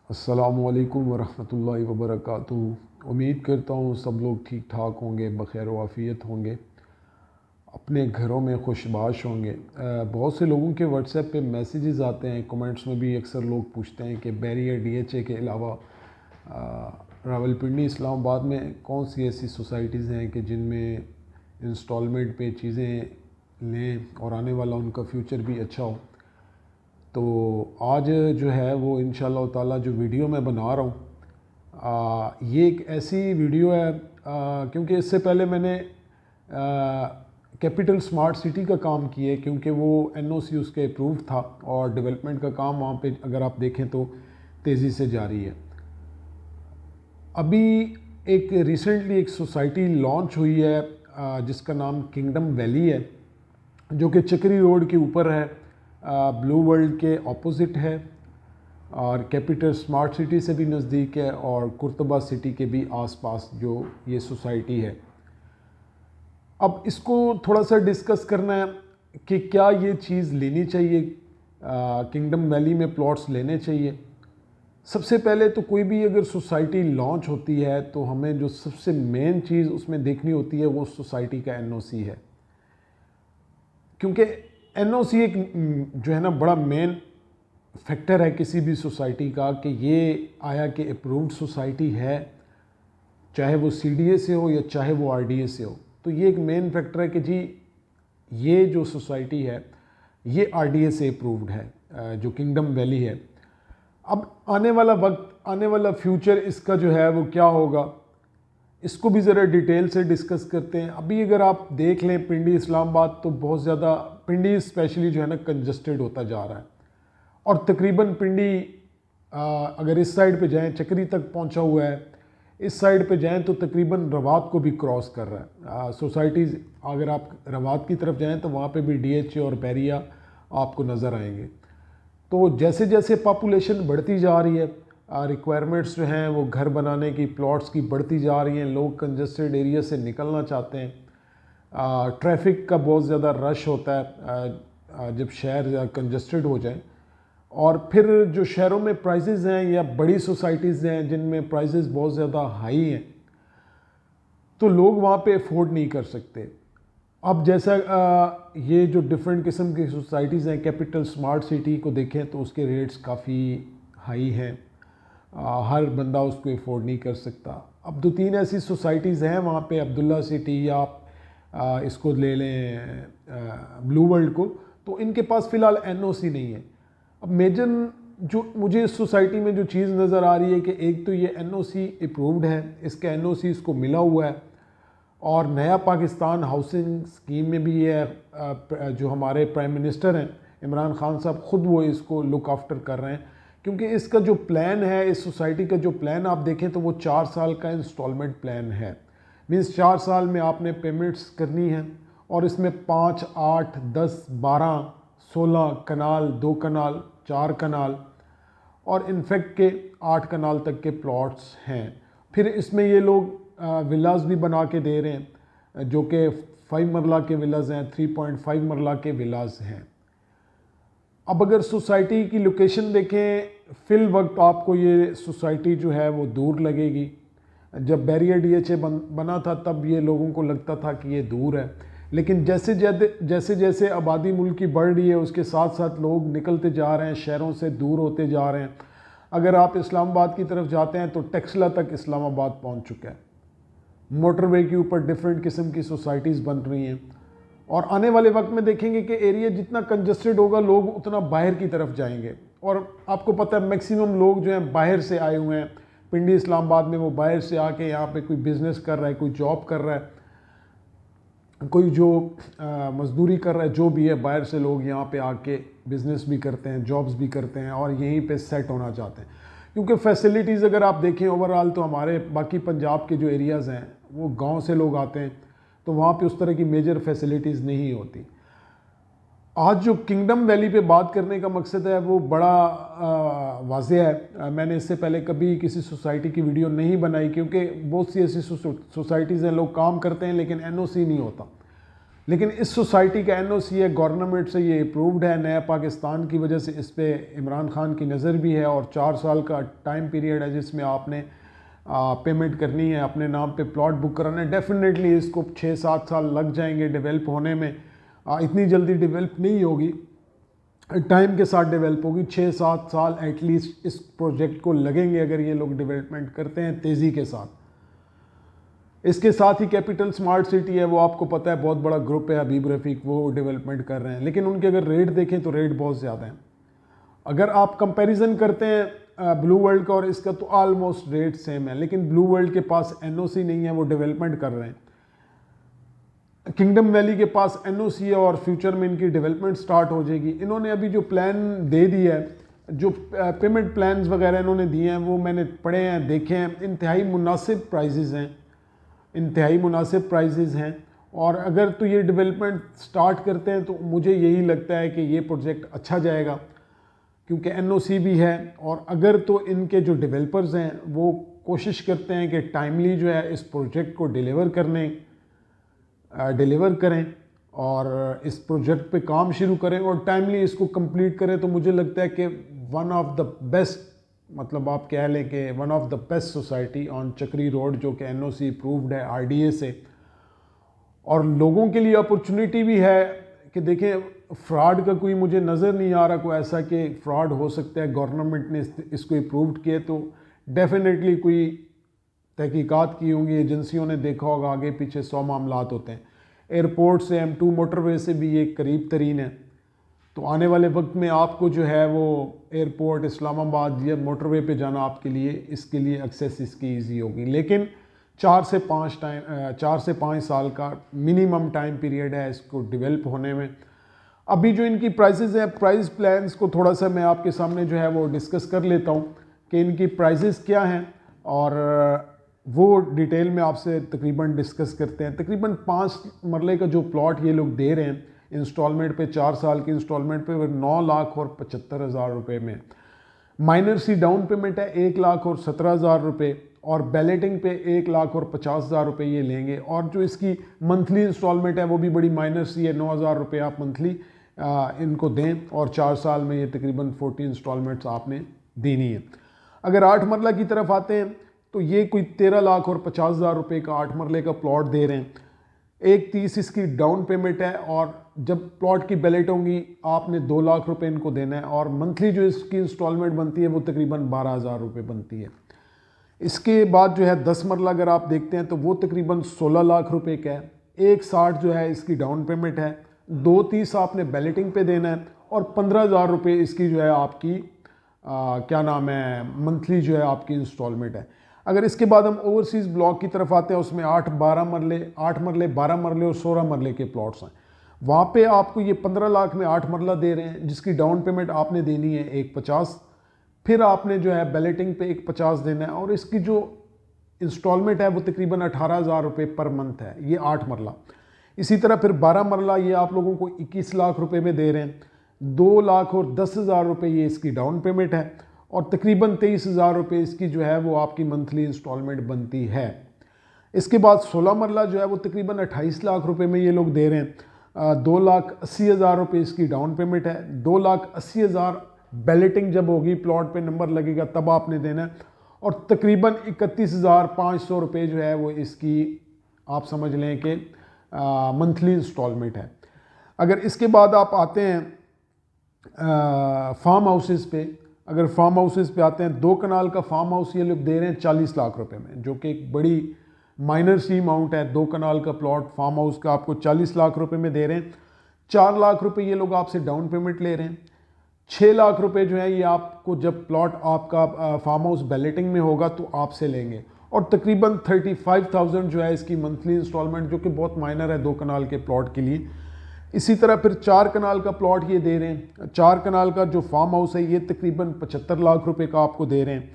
अस्सलामुअलैकुम वरहमतुल्लाहि वबरकातुहू। उम्मीद करता हूँ सब लोग ठीक ठाक होंगे, बखैर व आफ़ियत होंगे, अपने घरों में खुशबाश होंगे। बहुत से लोगों के व्हाट्सएप पे मैसेजेस आते हैं, कमेंट्स में भी अक्सर लोग पूछते हैं कि बैरियर डीएचए के अलावा रावलपिंडी इस्लामाबाद में कौन सी ऐसी सोसाइटीज़ हैं कि जिनमें इंस्टॉलमेंट पे चीज़ें लें और आने वाला उनका फ्यूचर भी अच्छा हो। तो आज जो है वो इंशाअल्लाह ताला जो वीडियो मैं बना रहा हूँ, ये एक ऐसी वीडियो है क्योंकि इससे पहले मैंने कैपिटल स्मार्ट सिटी का काम किया है, क्योंकि वो एनओसी उसके अप्रूव था और डेवलपमेंट का काम वहाँ पे अगर आप देखें तो तेज़ी से जारी है। अभी एक रिसेंटली एक सोसाइटी लॉन्च हुई है जिसका नाम किंगडम वैली है, जो कि चक्री रोड के ऊपर है, ब्लू वर्ल्ड के ऑपोजिट है और कैपिटल स्मार्ट सिटी से भी नज़दीक है और कुर्तबा सिटी के भी आसपास जो ये सोसाइटी है। अब इसको थोड़ा सा डिस्कस करना है कि क्या ये चीज़ लेनी चाहिए, किंगडम वैली में प्लॉट्स लेने चाहिए। सबसे पहले तो कोई भी अगर सोसाइटी लॉन्च होती है तो हमें जो सबसे मेन चीज़ उसमें देखनी होती है वो सोसाइटी का एनओसी है, क्योंकि एनओसी एक जो है ना बड़ा मेन फैक्टर है किसी भी सोसाइटी का कि ये आया कि अप्रूव्ड सोसाइटी है, चाहे वो सीडीए से हो या चाहे वो आरडीए से हो। तो ये एक मेन फैक्टर है कि जी ये जो सोसाइटी है ये आरडीए से अप्रूव्ड है, जो किंगडम वैली है। अब आने वाला वक्त, आने वाला फ्यूचर इसका जो है वो क्या होगा, इसको भी ज़रा डिटेल से डिस्कस करते हैं। अभी अगर आप देख लें पिंडी इस्लामाबाद, तो बहुत ज़्यादा पिंडी स्पेशली जो है ना कंजस्टेड होता जा रहा है और तकरीबन पिंडी अगर इस साइड पे जाएं चक्री तक पहुंचा हुआ है, इस साइड पे जाएं तो तकरीबन रवात को भी क्रॉस कर रहा है। सोसाइटीज़ अगर आप रवात की तरफ जाएं तो वहाँ पे भी डीएचए और बैरिया आपको नज़र आएंगे। तो जैसे जैसे पॉपुलेशन बढ़ती जा रही है, रिक्वायरमेंट्स जो हैं वो घर बनाने की, प्लॉट्स की बढ़ती जा रही हैं, लोग कंजस्टेड एरिया से निकलना चाहते हैं, ट्रैफिक का बहुत ज़्यादा रश होता है जब शहर कंजस्टेड हो जाए। और फिर जो शहरों में प्राइसेस हैं या बड़ी सोसाइटीज़ हैं जिनमें प्राइसेस बहुत ज़्यादा हाई हैं, तो लोग वहाँ पे अफोर्ड नहीं कर सकते। अब जैसा ये जो डिफरेंट किस्म की सोसाइटीज़ हैं, कैपिटल स्मार्ट सिटी को देखें तो उसके रेट्स काफ़ी हाई हैं, हर बंदा उसको अफोर्ड नहीं कर सकता। अब दो तीन ऐसी सोसाइटीज़ हैं वहाँ पे, अब्दुल्ला सिटी या आप इसको ले लें ब्लू वर्ल्ड को, तो इनके पास फ़िलहाल एनओसी नहीं है। अब मेजर जो मुझे इस सोसाइटी में जो चीज़ नज़र आ रही है कि एक तो ये एनओसी अप्रूव्ड है, इसका एनओसी इसको मिला हुआ है और नया पाकिस्तान हाउसिंग स्कीम में भी ये जो हमारे प्राइम मिनिस्टर हैं इमरान खान साहब ख़ुद वो इसको लुक आफ्टर कर रहे हैं, क्योंकि इसका जो प्लान है, इस सोसाइटी का जो प्लान आप देखें तो वो 4 साल का इंस्टॉलमेंट प्लान है। मीन्स 4 साल में आपने पेमेंट्स करनी है और इसमें 5, 8, 10, 12, 16 कनाल, 2 कनाल, 4 कनाल और इनफैक्ट के 8 कनाल तक के प्लॉट्स हैं। फिर इसमें ये लोग विलास भी बना के दे रहे हैं, जो कि 5 मरला के विलास हैं, 3.5 मरला के विलास हैं। अब अगर सोसाइटी की लोकेशन देखें, फिल वक्त आपको ये सोसाइटी जो है वो दूर लगेगी। जब बैरियर डीएचए बना था तब ये लोगों को लगता था कि ये दूर है, लेकिन जैसे जैसे जैसे आबादी मुल्क की बढ़ रही है उसके साथ साथ लोग निकलते जा रहे हैं, शहरों से दूर होते जा रहे हैं। अगर आप इस्लामाबाद की तरफ जाते हैं तो टेक्सला तक इस्लामाबाद पहुंच चुका है। मोटरवे के ऊपर डिफरेंट किस्म की सोसाइटीज़ बन रही हैं और आने वाले वक्त में देखेंगे कि एरिया जितना कंजस्टेड होगा लोग उतना बाहर की तरफ जाएंगे। और आपको पता है मैक्सिमम लोग जो हैं बाहर से आए हुए हैं पिंडी इस्लामाबाद में, वो बाहर से आके यहाँ पे कोई बिज़नेस कर रहा है, कोई जॉब कर रहा है, कोई जो मज़दूरी कर रहा है, जो भी है, बाहर से लोग यहाँ पे आके बिज़नेस भी करते हैं, जॉब्स भी करते हैं और यहीं पे सेट होना चाहते हैं। क्योंकि फैसिलिटीज़ अगर आप देखें ओवरऑल तो हमारे बाकी पंजाब के जो एरियाज़ हैं वो गांव से लोग आते हैं, तो वहाँ पे उस तरह की मेजर फैसिलिटीज़ नहीं होती। आज जो किंगडम वैली पे बात करने का मकसद है वो बड़ा वाज़ेह है। मैंने इससे पहले कभी किसी सोसाइटी की वीडियो नहीं बनाई, क्योंकि बहुत सी ऐसी सोसाइटीज़ हैं लोग काम करते हैं लेकिन एनओसी नहीं होता। लेकिन इस सोसाइटी का एनओसी है, गवर्नमेंट से ये अप्रूव्ड है। नया पाकिस्तान की वजह से इस पे इमरान खान की नज़र भी है और 4 साल का टाइम पीरियड है जिसमें आपने पेमेंट करनी है, अपने नाम पे प्लॉट बुक कराना है। डेफिनेटली इसको 6-7 साल लग जाएंगे डेवलप होने में। इतनी जल्दी डेवलप नहीं होगी, टाइम के साथ डेवलप होगी। 6-7 साल एटलीस्ट इस प्रोजेक्ट को लगेंगे अगर ये लोग डेवलपमेंट करते हैं तेज़ी के साथ। इसके साथ ही कैपिटल स्मार्ट सिटी है, वो आपको पता है बहुत बड़ा ग्रुप है, हबीब रफ़ीक, वो डेवलपमेंट कर रहे हैं। लेकिन उनके अगर रेट देखें तो रेट बहुत ज़्यादा है। अगर आप कंपैरिजन करते हैं ब्लू वर्ल्ड का और इसका तो ऑलमोस्ट रेट सेम है, लेकिन ब्लू वर्ल्ड के पास एनओसी नहीं है, वो डेवलपमेंट कर रहे हैं। किंगडम वैली के पास एनओसी है और फ्यूचर में इनकी डेवलपमेंट स्टार्ट हो जाएगी। इन्होंने अभी जो प्लान दे दिया है, जो पेमेंट प्लान्स वगैरह इन्होंने दिए हैं, वो मैंने पढ़े हैं, देखे हैं। इंतहाई मुनासिब प्राइजेज़ हैं, इंतहाई मुनासिब प्राइजेज़ हैं। और अगर तो ये डेवलपमेंट स्टार्ट करते हैं तो मुझे यही लगता है कि ये प्रोजेक्ट अच्छा जाएगा, क्योंकि एनओसी भी है। और अगर तो इनके जो डेवलपर्स हैं वो कोशिश करते हैं कि टाइमली जो है इस प्रोजेक्ट को डिलीवर करें और इस प्रोजेक्ट पे काम शुरू करें और टाइमली इसको कंप्लीट करें, तो मुझे लगता है कि वन ऑफ द बेस्ट, मतलब आप कह लें कि one of the best society on चक्री रोड, जो कि एनओसी अप्रूव्ड है आरडीए से। और लोगों के लिए अपॉर्चुनिटी भी है कि देखें, फ्रॉड का कोई मुझे नज़र नहीं आ रहा कोई ऐसा कि फ्रॉड हो सकता है। गवर्नमेंट ने इसको अप्रूव्ड किया तो डेफिनेटली कोई तहकीकात की होंगी, एजेंसियों ने देखा होगा, आगे पीछे 100 मामलात होते हैं। एयरपोर्ट से M2 मोटरवे से भी ये करीब तरीन है, तो आने वाले वक्त में आपको जो है वो एयरपोर्ट इस्लामाबाद या मोटरवे पे जाना आपके लिए, इसके लिए एक्सेस इसकी ईजी होगी। लेकिन 4 से 5 साल का मिनिमम टाइम पीरियड है इसको डेवलप होने में। अभी जो इनकी प्राइसेस हैं, प्राइस प्लान्स को थोड़ा सा मैं आपके सामने जो है वो डिस्कस कर लेता हूँ कि इनकी प्राइसेस क्या हैं, और वो डिटेल में आपसे तकरीबन डिस्कस करते हैं। तकरीबन 5 मरले का जो प्लॉट ये लोग दे रहे हैं इंस्टॉलमेंट पे, 4 साल की इंस्टॉलमेंट पे, 9,75,000 रुपये में। माइनर सी डाउन पेमेंट है 1,17,000 रुपये और बैलेटिंग पे 1,50,000 रुपये ये लेंगे। और जो इसकी मंथली इंस्टॉलमेंट है वो भी बड़ी माइनर सी है, 9,000 रुपये आप मंथली इनको दें और 4 साल में ये तकरीबन 40 इंस्टॉलमेंट्स आपने देनी है। अगर 8 मरला की तरफ आते हैं तो ये कोई 13,50,000 रुपये का 8 मरले का प्लॉट दे रहे हैं। 1,30,000 इसकी डाउन पेमेंट है और जब प्लॉट की बैलेट होंगी आपने 2 लाख रुपए इनको देना है और मंथली जो इसकी इंस्टॉलमेंट बनती है वो तकरीबन 12,000 रुपये बनती है। इसके बाद जो है 10 मरला अगर आप देखते हैं तो वो तकरीबन 16 लाख रुपए का है। 1,60 जो है इसकी डाउन पेमेंट है, 2,30 आपने बैलेटिंग पे देना है और 15,000 रुपये इसकी जो है आपकी क्या नाम है मंथली जो है आपकी इंस्टॉलमेंट है। अगर इसके बाद हम ओवरसीज़ ब्लॉक की तरफ आते हैं, उसमें 8 मरले 12 मरले और 16 मरले के प्लॉट्स हैं। वहाँ पे आपको ये 15 लाख में 8 मरला दे रहे हैं, जिसकी डाउन पेमेंट आपने देनी है 1,50, फिर आपने जो है बैलेटिंग पे 1,50 देना है और इसकी जो इंस्टॉलमेंट है वो तकरीबन 18,000 रुपये पर मंथ है, ये 8 मरला। इसी तरह फिर 12 मरला ये आप लोगों को 21 लाख रुपये में दे रहे हैं, 2,10,000 रुपये ये इसकी डाउन पेमेंट है और तकरीबन 23,000 रुपये इसकी जो है वो आपकी मंथली इंस्टॉलमेंट बनती है। इसके बाद 16 मरला जो है वो तकरीबन 28 लाख रुपए में ये लोग दे रहे हैं, 2,80,000 रुपये इसकी डाउन पेमेंट है, 2,80,000 बैलेटिंग जब होगी प्लॉट पे नंबर लगेगा तब आपने देना है और तकरीबन 31,500 रुपये जो है वो इसकी आप समझ लें कि मंथली इंस्टॉलमेंट है। अगर इसके बाद आप आते हैं फार्म हाउसेस पे, अगर फार्म हाउसेस पे आते हैं, 2 कनाल का फार्म हाउस ये लोग दे रहे हैं 40 लाख रुपए में, जो कि एक बड़ी माइनर सी अमाउंट है। 2 कनाल का प्लॉट फार्म हाउस का आपको 40 लाख रुपए में दे रहे हैं। 4 लाख रुपए ये लोग आपसे डाउन पेमेंट ले रहे हैं। 6 लाख रुपए जो है ये आपको जब प्लॉट आपका फार्म हाउस बैलेटिंग में होगा तो आपसे लेंगे और तकरीबन 35,000 जो है इसकी मंथली इंस्टॉलमेंट, जो कि बहुत माइनर है 2 कनाल के प्लॉट के लिए। इसी तरह फिर 4 कनाल का प्लॉट ये दे रहे हैं। 4 कनाल का जो फार्म हाउस है ये तकरीबन 75 लाख रुपए का आपको दे रहे हैं।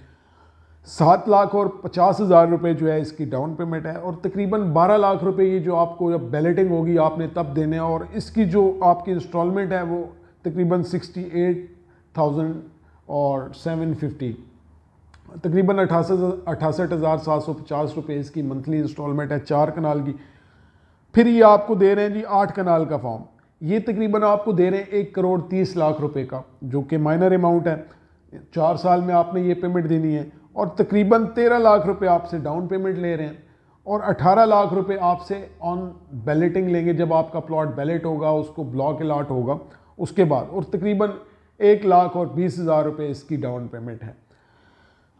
7,50,000 रुपये जो है इसकी डाउन पेमेंट है और तकरीबन 12 लाख रुपए ये जो आपको जब बैलेटिंग होगी आपने तब देने हैं और इसकी जो आपकी इंस्टॉलमेंट है वो तकरीबन 68,000 और 750, तकरीबन 68,750 रुपये इसकी मंथली इंस्टॉलमेंट है 4 कनाल की। फिर ये आपको दे रहे हैं जी 8 कनाल का फॉर्म, ये तकरीबन आपको दे रहे हैं 1,30,00,000 रुपए का, जो कि माइनर अमाउंट है। 4 साल में आपने ये पेमेंट देनी है और तकरीबन 13 लाख रुपए आपसे डाउन पेमेंट ले रहे हैं और 18 लाख रुपए आपसे ऑन बैलेटिंग लेंगे जब आपका प्लॉट बैलेट होगा, उसको ब्लॉक अलाट होगा उसके बाद, और तकरीबन 1,20,000 रुपये इसकी डाउन पेमेंट है।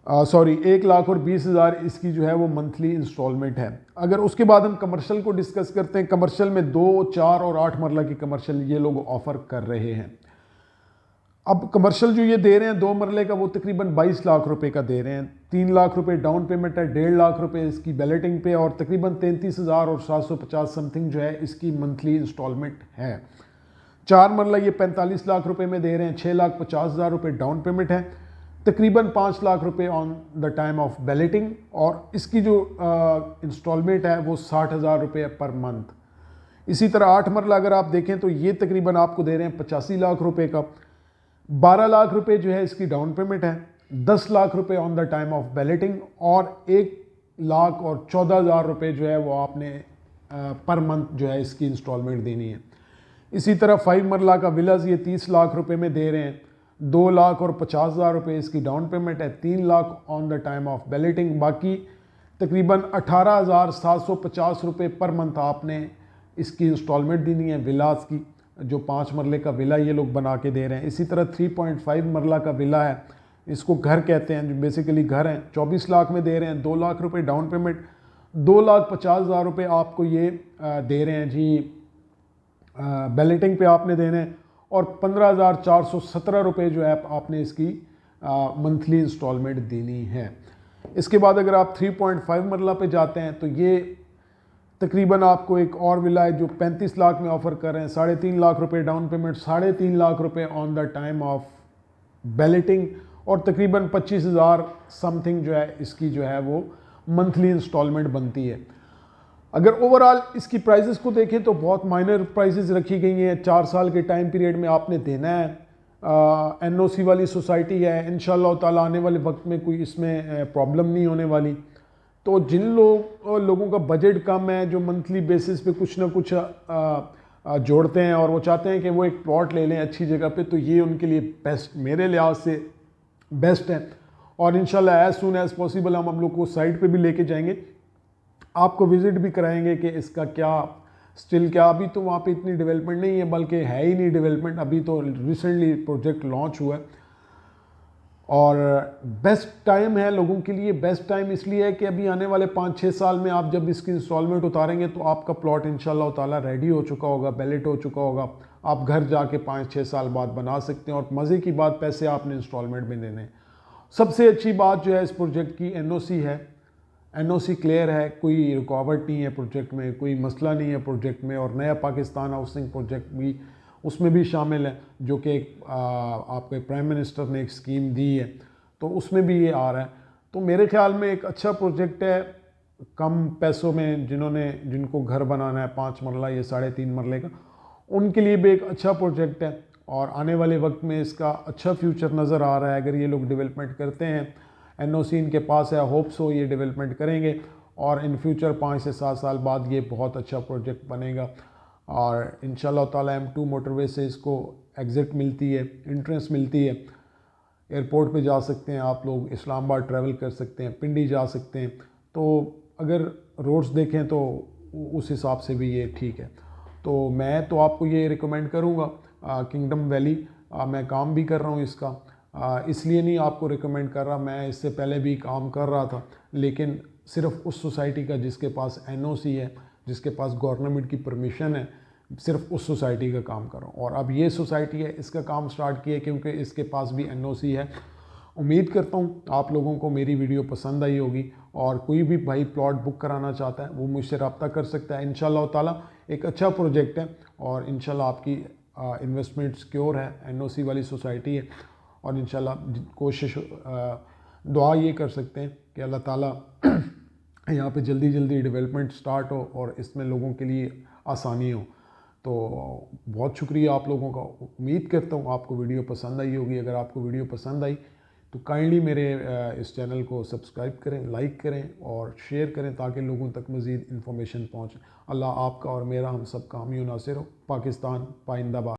1,20,000 इसकी जो है वो मंथली इंस्टॉलमेंट है। अगर उसके बाद हम कमर्शियल को डिस्कस करते हैं, कमर्शियल में 2, 4 और 8 मरला की कमर्शियल ये लोग ऑफ़र कर रहे हैं। अब कमर्शियल जो ये दे रहे हैं 2 मरले का, वो तकरीबन 22 लाख रुपए का दे रहे हैं। 3 लाख रुपए डाउन पेमेंट है, 1.5 लाख रुपए इसकी बैलेटिंग पे और तकरीबन 33,000 और 750 समथिंग जो है इसकी मंथली इंस्टॉलमेंट है। 4 मरला ये 45 लाख रुपए में दे रहे हैं, 6,50,000 रुपये डाउन पेमेंट है, तकरीबन 5 लाख रुपए on the time of balloting और इसकी जो इंस्टॉलमेंट है वो 60,000 रुपये पर मंथ। इसी तरह 8 मरला अगर आप देखें तो ये तकरीबन आपको दे रहे हैं 85 लाख रुपए का, 12 लाख रुपए जो है इसकी डाउन पेमेंट है, 10 लाख रुपए on the time of balloting और 1,14,000 रुपये जो है वो आपने पर मंथ जो है इसकी इंस्टॉलमेंट देनी है। इसी तरह 5 मरला का विलाज ये 30 लाख रुपए में दे रहे हैं, 2,50,000 रुपये इसकी डाउन पेमेंट है, 3 lakh on the time of balloting, बाकी तकरीबन 18,750 रुपये पर मंथ आपने इसकी इंस्टॉलमेंट देनी है विलास की, जो 5 मरले का विला ये लोग बना के दे रहे हैं। इसी तरह 3.5 मरला का विला है, इसको घर कहते हैं, जो बेसिकली घर हैं, 24 लाख में दे रहे हैं, 2 लाख रुपए डाउन पेमेंट, 2,50,000 रुपये आपको ये दे रहे हैं जी बैलेटिंग पे आपने देने हैं और 15,417 रुपये जो है आपने इसकी मंथली इंस्टॉलमेंट देनी है। इसके बाद अगर आप 3.5 मरला पे जाते हैं तो ये तकरीबन आपको एक और विला है जो 35 लाख में ऑफ़र कर रहे हैं, 3.5 लाख रुपए डाउन पेमेंट, 3.5 लाख रुपए on the time of balloting और तकरीबन 25,000 समथिंग जो है इसकी जो है वो मंथली इंस्टॉलमेंट बनती है। अगर ओवरऑल इसकी प्राइसेस को देखें तो बहुत माइनर प्राइसेस रखी गई हैं। 4 साल के टाइम पीरियड में आपने देना है, एनओसी वाली सोसाइटी है, इंशाल्लाह ताला आने वाले वक्त में कोई इसमें प्रॉब्लम नहीं होने वाली। तो जिन लोगों का बजट कम है, जो मंथली बेसिस पे कुछ ना कुछ जोड़ते हैं और वो चाहते हैं कि वो एक प्लॉट ले लें अच्छी जगह पे, तो ये उनके लिए बेस्ट, मेरे लिहाज से बेस्ट है। और इंशाल्लाह एज सून एज पॉसिबल हम लोग को साइट पे भी लेके जाएंगे, आपको विज़िट भी कराएंगे कि इसका क्या स्टिल क्या, अभी तो वहाँ पे इतनी डेवलपमेंट नहीं है, बल्कि है ही नहीं डेवलपमेंट, अभी तो रिसेंटली प्रोजेक्ट लॉन्च हुआ है। और बेस्ट टाइम है लोगों के लिए, बेस्ट टाइम इसलिए है कि अभी आने वाले 5-6 साल में आप जब इसकी इंस्टॉलमेंट उतारेंगे तो आपका प्लॉट इंशाल्लाह ताला रेडी हो चुका होगा, बैलेट हो चुका होगा, आप घर जाके 5-6 साल बाद बना सकते हैं और मज़े की बात पैसे आपने इंस्टॉलमेंट में देने। सबसे अच्छी बात जो है इस प्रोजेक्ट की एनओसी है, एनओसी क्लियर है, कोई रुकावट नहीं है प्रोजेक्ट में, कोई मसला नहीं है प्रोजेक्ट में। और नया पाकिस्तान हाउसिंग प्रोजेक्ट भी उसमें भी शामिल है, जो कि आपके प्राइम मिनिस्टर ने एक स्कीम दी है, तो उसमें भी ये आ रहा है। तो मेरे ख्याल में एक अच्छा प्रोजेक्ट है, कम पैसों में जिनको घर बनाना है 5 मरला या 3.5 मरले का, उनके लिए भी एक अच्छा प्रोजेक्ट है और आने वाले वक्त में इसका अच्छा फ्यूचर नज़र आ रहा है। अगर ये लोग डेवलपमेंट करते हैं, एनओसी इनके पास है, होप्स हो ये डेवलपमेंट करेंगे और इन फ्यूचर 5 से 7 साल बाद ये बहुत अच्छा प्रोजेक्ट बनेगा। और इंशाल्लाह ताला M2 मोटरवे से इसको एग्ज़िट मिलती है, एंट्रेंस मिलती है, एयरपोर्ट पे जा सकते हैं आप लोग, इस्लामाबाद ट्रैवल कर सकते हैं, पिंडी जा सकते हैं। तो अगर रोड्स देखें तो उस हिसाब से भी ये ठीक है। तो मैं तो आपको ये रिकमेंड करूँगा, किंगडम वैली मैं काम भी कर रहा हूँ इसका, इसलिए नहीं आपको रिकमेंड कर रहा, मैं इससे पहले भी काम कर रहा था, लेकिन सिर्फ उस सोसाइटी का जिसके पास एनओसी है, जिसके पास गवर्नमेंट की परमिशन है, सिर्फ उस सोसाइटी का काम कर रहा हूँ। और अब ये सोसाइटी है, इसका काम स्टार्ट किया क्योंकि इसके पास भी एनओसी है। उम्मीद करता हूँ आप लोगों को मेरी वीडियो पसंद आई होगी और कोई भी भाई प्लॉट बुक कराना चाहता है वो मुझसे रब्ता कर सकता है। इंशाल्लाह ताला एक अच्छा प्रोजेक्ट है और इंशाल्लाह आपकी इन्वेस्टमेंट सिक्योर है, एनओसी वाली सोसाइटी है और इंशाल्लाह कोशिश दुआ ये कर सकते हैं कि अल्लाह ताला यहाँ पे जल्दी जल्दी डेवलपमेंट स्टार्ट हो और इसमें लोगों के लिए आसानी हो। तो बहुत शुक्रिया आप लोगों का। उम्मीद करता हूँ आपको वीडियो पसंद आई होगी। अगर आपको वीडियो पसंद आई तो काइंडली मेरे इस चैनल को सब्सक्राइब करें, लाइक करें और शेयर करें ताकि लोगों तक मज़ीद इन्फॉर्मेशन पहुँचे। अल्लाह आपका और मेरा हम सब का हामी नासिर हो। पाकिस्तान पाइंदाबाद।